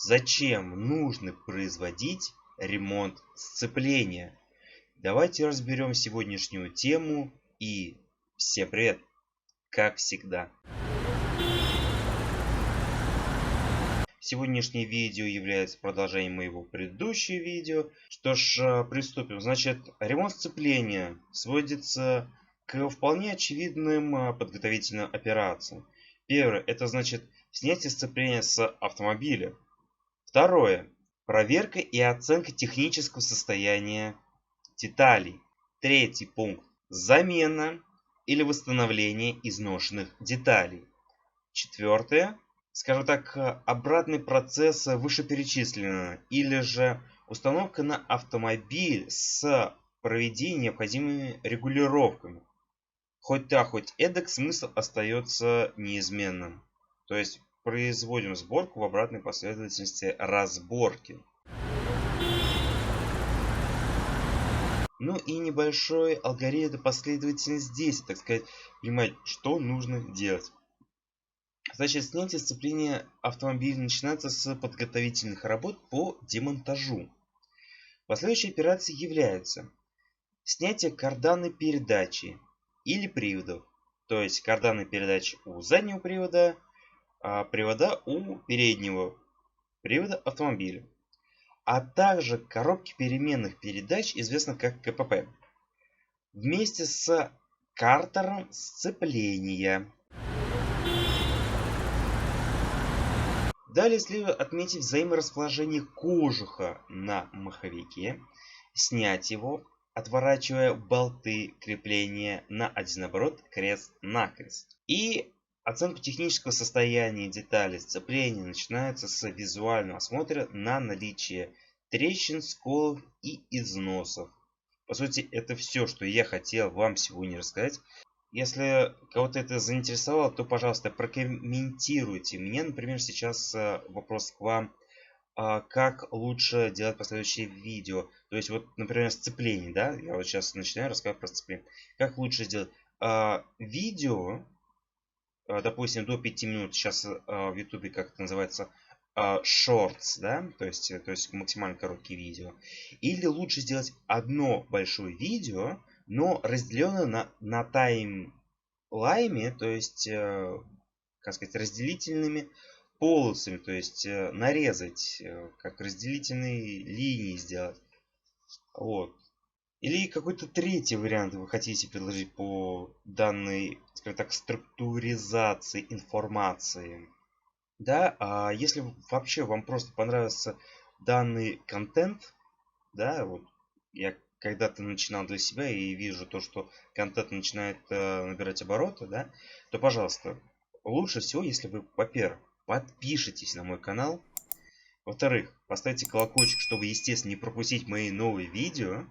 Зачем нужно производить ремонт сцепления? Давайте разберем сегодняшнюю тему и всем привет, как всегда. Сегодняшнее видео является продолжением моего предыдущего видео. Что ж, приступим. Значит, ремонт сцепления сводится к вполне очевидным подготовительным операциям. Первое, это значит снятие сцепления с автомобиля. Второе, проверка и оценка технического состояния деталей. Третий пункт, замена или восстановление изношенных деталей. Четвертое, скажем так, обратный процесс вышеперечисленного или же установка на автомобиль с проведением необходимыми регулировками. Хоть так, хоть эдак смысл остается неизменным. То есть производим сборку в обратной последовательности разборки. Ну и небольшой алгоритм последовательности здесь, так сказать, понимать, что нужно делать. Значит, снятие сцепления автомобиля начинается с подготовительных работ по демонтажу. Последующие операции являются снятие карданной передачи или приводов. То есть карданной передачи у заднего привода, а привода у переднего привода автомобиля. А также коробки переменных передач, известных как КПП. Вместе с картером сцепления. Далее следует отметить взаиморасположение кожуха на маховике, снять его, отворачивая болты крепления на один оборот крест-накрест. И оценка технического состояния деталей сцепления начинается с визуального осмотра на наличие трещин, сколов и износов. По сути, это все, что я хотел вам сегодня рассказать. Если кого-то это заинтересовало, то, пожалуйста, прокомментируйте. Мне, например, сейчас вопрос к вам. Как лучше делать последующие видео? То есть, вот, например, сцепление, да? Я вот сейчас начинаю рассказывать про сцепление. Как лучше сделать? Видео, допустим, до 5 минут. Сейчас в YouTube, как это называется, shorts, да? То есть максимально короткие видео. Или лучше сделать одно большое видео, но разделенное на таймлайне, то есть, как сказать, разделительными полосами, то есть нарезать, как разделительные линии сделать. Вот. Или какой-то третий вариант вы хотите предложить по данной, скажем так, структуризации информации. Да, а если вообще вам просто понравился данный контент, да, вот я когда-то начинал для себя и вижу то, что контент начинает набирать обороты, да, то, пожалуйста, лучше всего, если вы, во-первых, подпишитесь на мой канал, во-вторых, поставьте колокольчик, чтобы, естественно, не пропустить мои новые видео.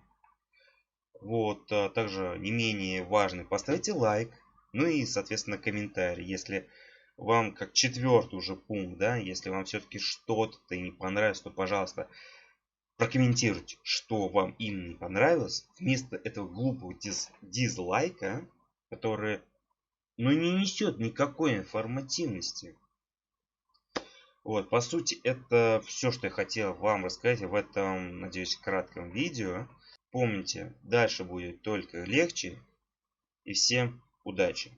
Вот, также не менее важный, поставьте лайк, ну и, соответственно, комментарий, если вам, как четвертый уже пункт, да, если вам все-таки что-то не понравилось, то, пожалуйста, прокомментируйте, что вам именно не понравилось, вместо этого глупого дизлайка, который, ну, не несет никакой информативности. Вот, по сути, это все, что я хотел вам рассказать в этом, надеюсь, кратком видео. Помните, дальше будет только легче. И всем удачи!